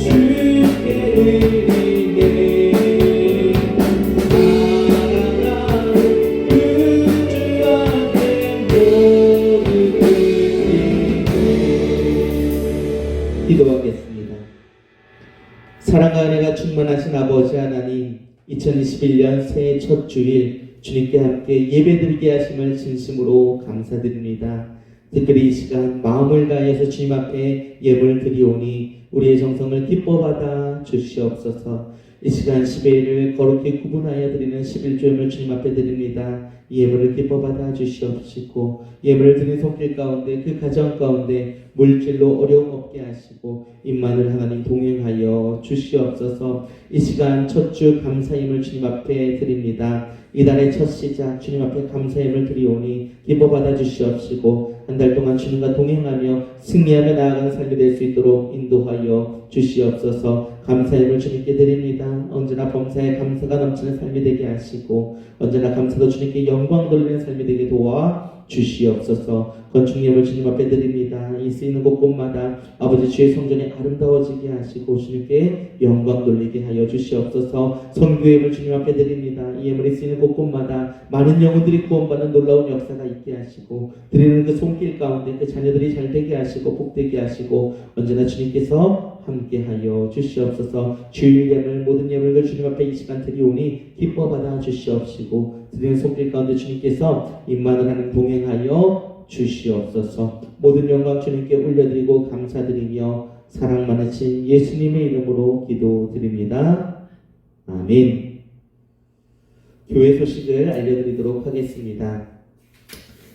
[SPEAKER 1] 주께 드리네. 사랑하는 기도하겠습니다. 사랑과 은혜가 충만하신 아버지 하나님, 2021년 새해 첫 주일 주님께 함께 예배드리게 하심을 진심으로 감사드립니다. 특별히 이 시간 마음을 다해서 주님 앞에 예물 드리오니 우리의 정성을 기뻐 받아 주시옵소서. 이 시간 10회를 거룩히 구분하여 드리는 11조임을 주님 앞에 드립니다. 이 예물을 기뻐 받아 주시옵시고 예물을 드린 손길 가운데 그 가정 가운데 물질로 어려움 없게 하시고 임만을 하나님 동행하여 주시옵소서. 이 시간 첫 주 감사임을 주님 앞에 드립니다. 이달의 첫 시작 주님 앞에 감사임을 드리오니 기뻐 받아 주시옵시고 한 달 동안 주님과 동행하며 승리하며 나아가는 삶이 될 수 있도록 인도하여 주시옵소서. 감사임을 주님께 드립니다. 언제나 범사에 감사가 넘치는 삶이 되게 하시고 언제나 감사도 주님께 영광 돌리는 삶이 되게 도와 주시옵소서. 건축예물 주님 앞에 드립니다. 이 쓰이는 곳곳마다 아버지 주의 성전이 아름다워지게 하시고 주님께 영광 돌리게 하여 주시옵소서. 선교예물 주님 앞에 드립니다. 이 예물이 쓰이는 곳곳마다 많은 영혼들이 구원받는 놀라운 역사가 있게 하시고 드리는 그 손길 가운데 그 자녀들이 잘 되게 하시고 복되게 하시고 언제나 주님께서 함께하여 주시옵소서. 주일 예물 모든 예물을 주님 앞에 이 시간 드리오니 기뻐 받아 주시옵시고 드리는 손길 가운데 주님께서 임만을 하는 동행하여 주시옵소서. 모든 영광 주님께 올려드리고 감사드리며 사랑 많으신 예수님의 이름으로 기도드립니다. 아멘. 교회 소식을 알려드리도록 하겠습니다.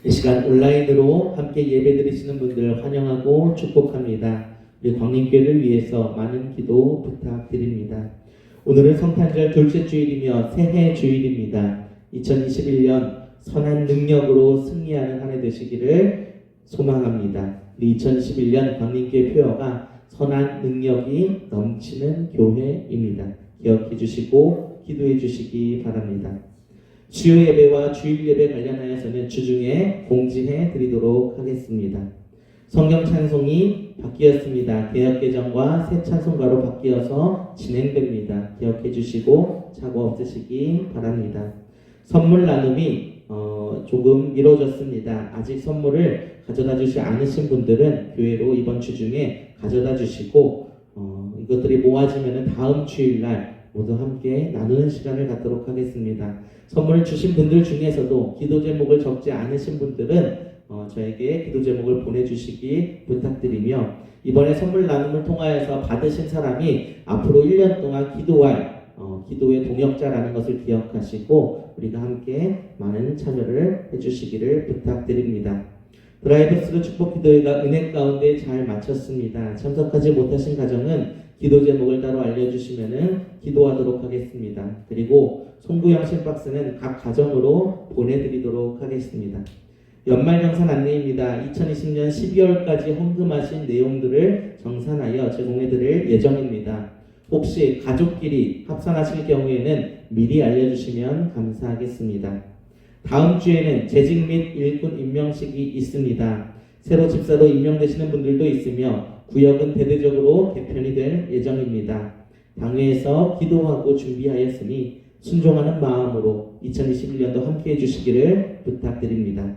[SPEAKER 1] 이 시간 온라인으로 함께 예배드리시는 분들 환영하고 축복합니다. 우리 광림교회를 위해서 많은 기도 부탁드립니다. 오늘은 성탄절 둘째 주일이며 새해 주일입니다. 2021년 선한 능력으로 승리하는 한 해 되시기를 소망합니다. 우리 2021년 광림교회 표어가 선한 능력이 넘치는 교회입니다. 기억해 주시고 기도해 주시기 바랍니다. 주요 예배와 주일 예배 관련하여서는 주중에 공지해 드리도록 하겠습니다. 성경 찬송이 바뀌었습니다. 개역개정과 새 찬송가로 바뀌어서 진행됩니다. 기억해 주시고 착오 없으시기 바랍니다. 선물 나눔이 조금 미뤄졌습니다. 아직 선물을 가져다 주지 않으신 분들은 교회로 이번 주 중에 가져다 주시고 이것들이 모아지면 다음 주일날 모두 함께 나누는 시간을 갖도록 하겠습니다. 선물을 주신 분들 중에서도 기도 제목을 적지 않으신 분들은 저에게 기도 제목을 보내주시기 부탁드리며, 이번에 선물 나눔을 통하여서 받으신 사람이 앞으로 1년 동안 기도할 기도의 동역자라는 것을 기억하시고 우리가 함께 많은 참여를 해주시기를 부탁드립니다. 드라이브스루 축복기도회가 은혜 가운데 잘 마쳤습니다. 참석하지 못하신 가정은 기도 제목을 따로 알려주시면 기도하도록 하겠습니다. 그리고 송구영신 박스는 각 가정으로 보내드리도록 하겠습니다. 연말정산 안내입니다. 2020년 12월까지 헌금하신 내용들을 정산하여 제공해드릴 예정입니다. 혹시 가족끼리 합산하실 경우에는 미리 알려주시면 감사하겠습니다. 다음 주에는 재직 및 일꾼 임명식이 있습니다. 새로 집사로 임명되시는 분들도 있으며 구역은 대대적으로 개편이 될 예정입니다. 당회에서 기도하고 준비하였으니 순종하는 마음으로 2021년도 함께해 주시기를 부탁드립니다.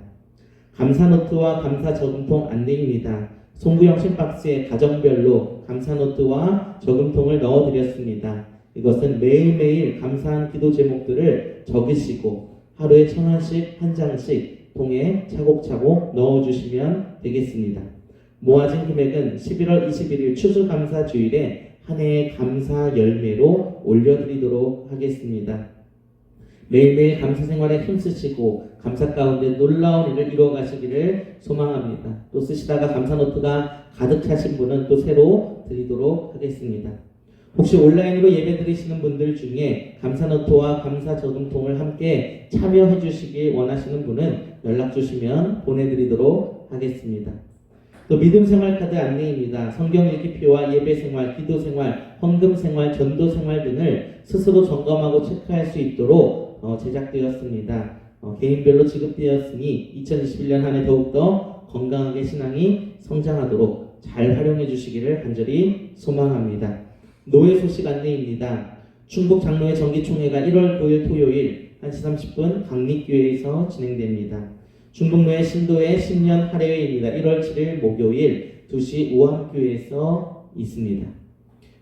[SPEAKER 1] 감사노트와 감사저금통 안내입니다. 송구영신 박스에 가정별로 감사노트와 저금통을 넣어드렸습니다. 이것은 매일매일 감사한 기도 제목들을 적으시고 하루에 1,000원씩 한 장씩 통에 차곡차곡 넣어주시면 되겠습니다. 모아진 금액은 11월 21일 추수감사주일에 한 해의 감사 열매로 올려드리도록 하겠습니다. 매일매일 감사생활에 힘쓰시고 감사 가운데 놀라운 일을 이루어가시기를 소망합니다. 또 쓰시다가 감사노트가 가득 차신 분은 또 새로 드리도록 하겠습니다. 혹시 온라인으로 예배 드리시는 분들 중에 감사노트와 감사저금통을 함께 참여해 주시기 원하시는 분은 연락 주시면 보내드리도록 하겠습니다. 또 믿음생활 카드 안내입니다. 성경 읽기표와 예배생활, 기도생활, 헌금생활, 전도생활 등을 스스로 점검하고 체크할 수 있도록 제작되었습니다. 개인별로 지급되었으니 2021년 한 해 더욱더 건강하게 신앙이 성장하도록 잘 활용해 주시기를 간절히 소망합니다. 노회 소식 안내입니다. 충북 장로회 정기총회가 1월 9일 토요일 1시 30분 강립교회에서 진행됩니다. 충북노회 신도회 신년 할애회입니다. 1월 7일 목요일 2시 우암교회에서 있습니다.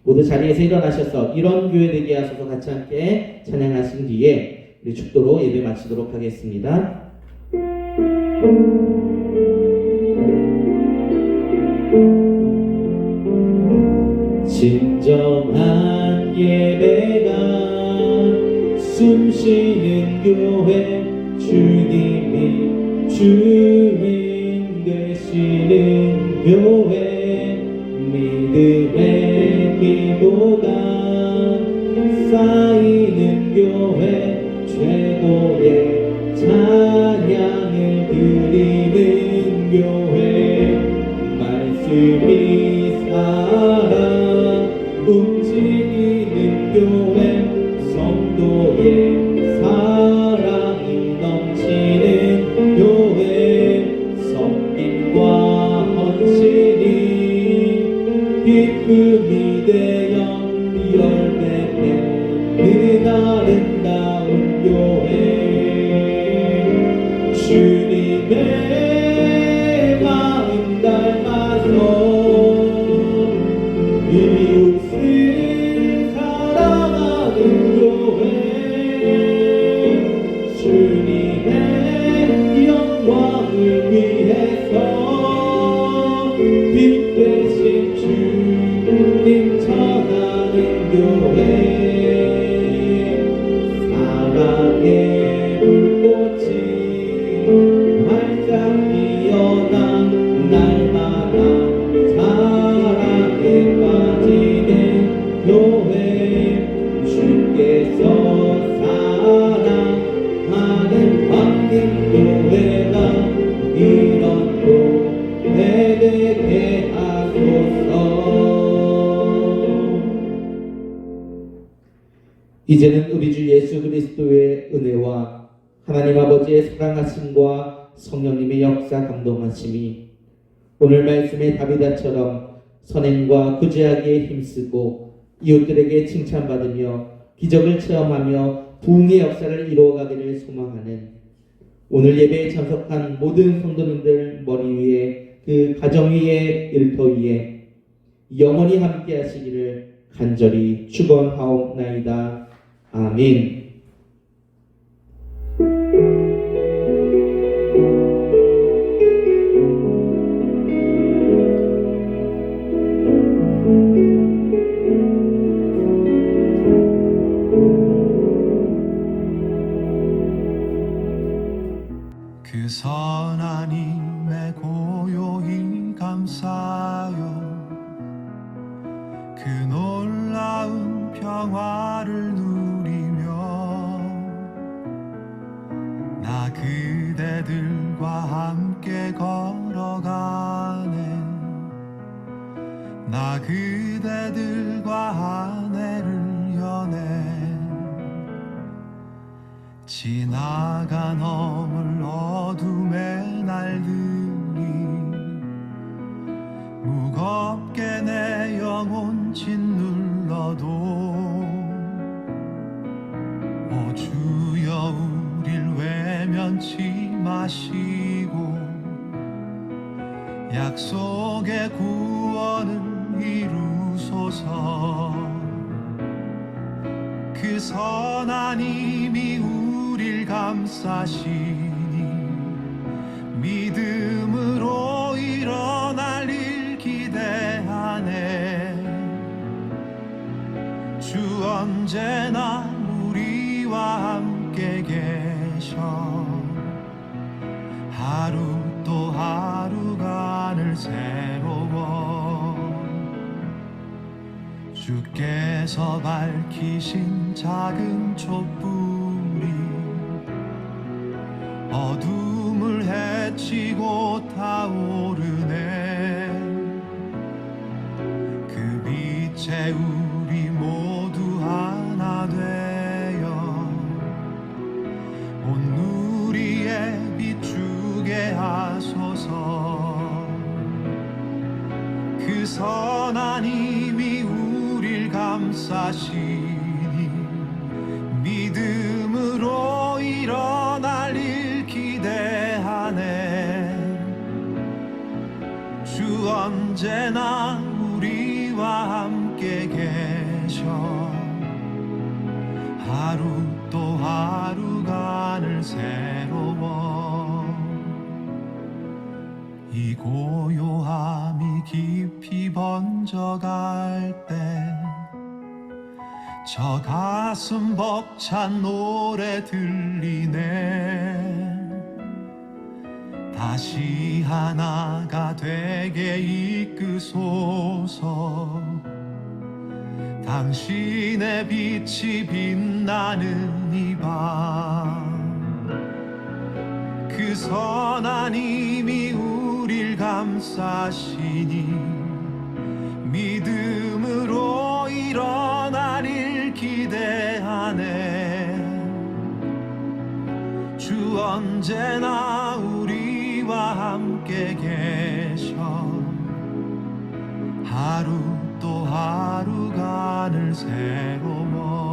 [SPEAKER 1] 모두 자리에서 일어나셔서 이런 교회 되게 하셔서 같이 함께 찬양하신 뒤에 우리 축도로 예배 마치도록 하겠습니다. 진정한 예배가 숨쉬는 교회, 주님이 주인 되시는 교회, 믿음의 기도가 쌓이는 교회, 최고의 찬양을 드리는 교회, 말씀이 살아 움직이는 교회, 성도의 사랑이 넘치는 교회, 섬김과 헌신이 기쁨이 되어 열매 맺는 아름다운 교회, 주님의 마음 닮아서 이웃을 사랑하는 교회, 주님의 영광을 위해서 빛 되신 주님 전하는 교회, 사랑의 불꽃이 활짝 피어나 날마다 사랑에 빠지는 교회, 주께서 사랑하는 광림교회가 이런 교회 되게 하소서. 이제는 우리 주 예수 그리스도의 은혜와 하나님 아버지의 사랑하심과 성령님의 역사 감동하심이 오늘 말씀의 다비다처럼 선행과 구제하기에 힘쓰고 이웃들에게 칭찬받으며 기적을 체험하며 부흥의 역사를 이루어가기를 소망하는 오늘 예배에 참석한 모든 성도님들 머리 위에 그 가정 위에 일터 위에 영원히 함께 하시기를 간절히 축원하옵나이다. 아멘.
[SPEAKER 2] 그 선하님의 고요히 감사요 그 놀라운 평화를 누리며 나 그대들과 함께 걸어가네 나 그대들과 아내를 여네 지나가 넘을 어둠의 날들이 무겁게 내 영혼 짓눌러도 오 주여 우릴 외면치 마시고 약속의 구원을 이루소서 그 선한 힘이 우릴 감싸시니 믿음으로 일어날 일 기대하네 주 언제나 우리와 함께 계셔 하루 또 하루가 늘 새로워 주께서 밝히신 작은 촛불이 어둠을 헤치고 타오르네 그 빛에 우리 모두 하나 되어 온 누리에 비추게 하소서 그 선한 힘이 우릴 감싸시니 믿음으로 일어날 일 기대하네 주 언제나 우리와 함께 계셔 하루 또 하루가 늘 새로워 이 고요함이 깊이 번져갈 때 저 가슴 벅찬 노래 들리네 다시 하나가 되게 이끄소서 당신의 빛이 빛나는 이 밤 그 선한 힘이 우릴 감싸시니 믿음으로 일어날 일 기대하네 주 언제나 우리와 함께 계셔 하루 또 하루가 늘 새로워